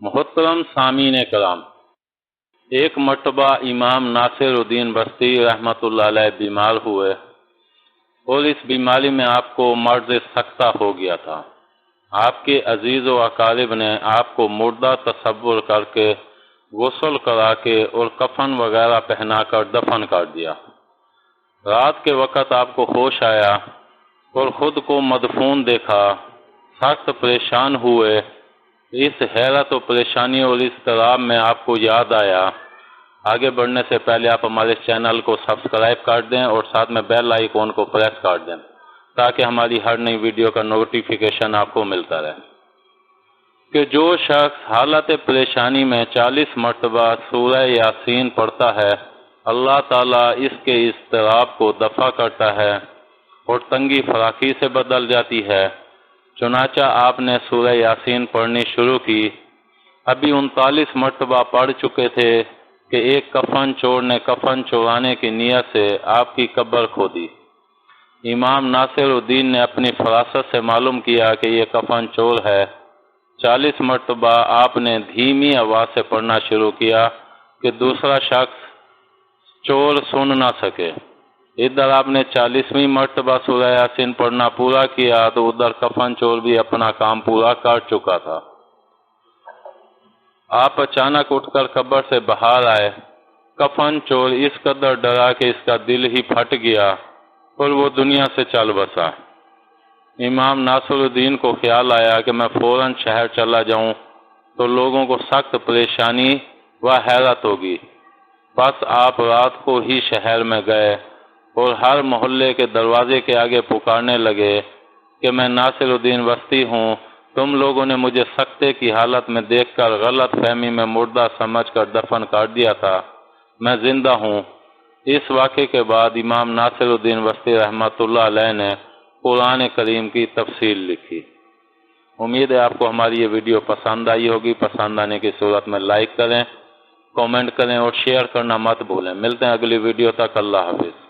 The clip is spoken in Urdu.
محترم سامعین کرام، ایک مرتبہ امام ناصر الدین بستی رحمۃ اللہ علیہ بیمار ہوئے اور اس بیماری میں آپ کو مرض سکتہ ہو گیا تھا۔ آپ کے عزیز و اقارب نے آپ کو مردہ تصور کر کے غسل کرا کے اور کفن وغیرہ پہنا کر دفن کر دیا۔ رات کے وقت آپ کو ہوش آیا اور خود کو مدفون دیکھا، سخت پریشان ہوئے۔ اس حیرت و پریشانی اور اضطراب میں آپ کو یاد آیا۔ آگے بڑھنے سے پہلے آپ ہمارے چینل کو سبسکرائب کر دیں اور ساتھ میں بیل آئیکن کو پریس کر دیں تاکہ ہماری ہر نئی ویڈیو کا نوٹیفیکیشن آپ کو ملتا رہے کہ جو شخص حالت پریشانی میں 40 مرتبہ سورہ یاسین پڑھتا ہے، اللہ تعالیٰ اس کے اضطراب کو دفع کرتا ہے اور تنگی فراخی سے بدل جاتی ہے۔ چنانچہ آپ نے سورہ یاسین پڑھنی شروع کی۔ ابھی 39 مرتبہ پڑھ چکے تھے کہ ایک کفن چور نے کفن چورانے کی نیت سے آپ کی قبر کھودی۔ امام ناصر الدین نے اپنی فراست سے معلوم کیا کہ یہ کفن چور ہے۔ 40 مرتبہ آپ نے دھیمی آواز سے پڑھنا شروع کیا کہ دوسرا شخص چور سن نہ سکے۔ ادھر آپ نے 40ویں مرتبہ سورہ یاسین پڑھنا پورا کیا تو ادھر کفن چور بھی اپنا کام پورا کر چکا تھا۔ آپ اچانک اٹھ کر قبر سے باہر آئے۔ کفن چور اس قدر ڈرا کہ اس کا دل ہی پھٹ گیا اور وہ دنیا سے چل بسا۔ امام ناصر الدین کو خیال آیا کہ میں فوراً شہر چلا جاؤں تو لوگوں کو سخت پریشانی و حیرت ہوگی۔ بس آپ رات کو ہی شہر میں گئے اور ہر محلے کے دروازے کے آگے پکارنے لگے کہ میں ناصر الدین بستی ہوں، تم لوگوں نے مجھے سکتے کی حالت میں دیکھ کر غلط فہمی میں مردہ سمجھ کر دفن کر دیا تھا، میں زندہ ہوں۔ اس واقعے کے بعد امام ناصر الدین بستی رحمۃ اللہ علیہ نے قرآن کریم کی تفسیر لکھی۔ امید ہے آپ کو ہماری یہ ویڈیو پسند آئی ہوگی۔ پسند آنے کی صورت میں لائک کریں، کامنٹ کریں اور شیئر کرنا مت بھولیں۔ ملتے ہیں اگلی ویڈیو تک، اللہ حافظ۔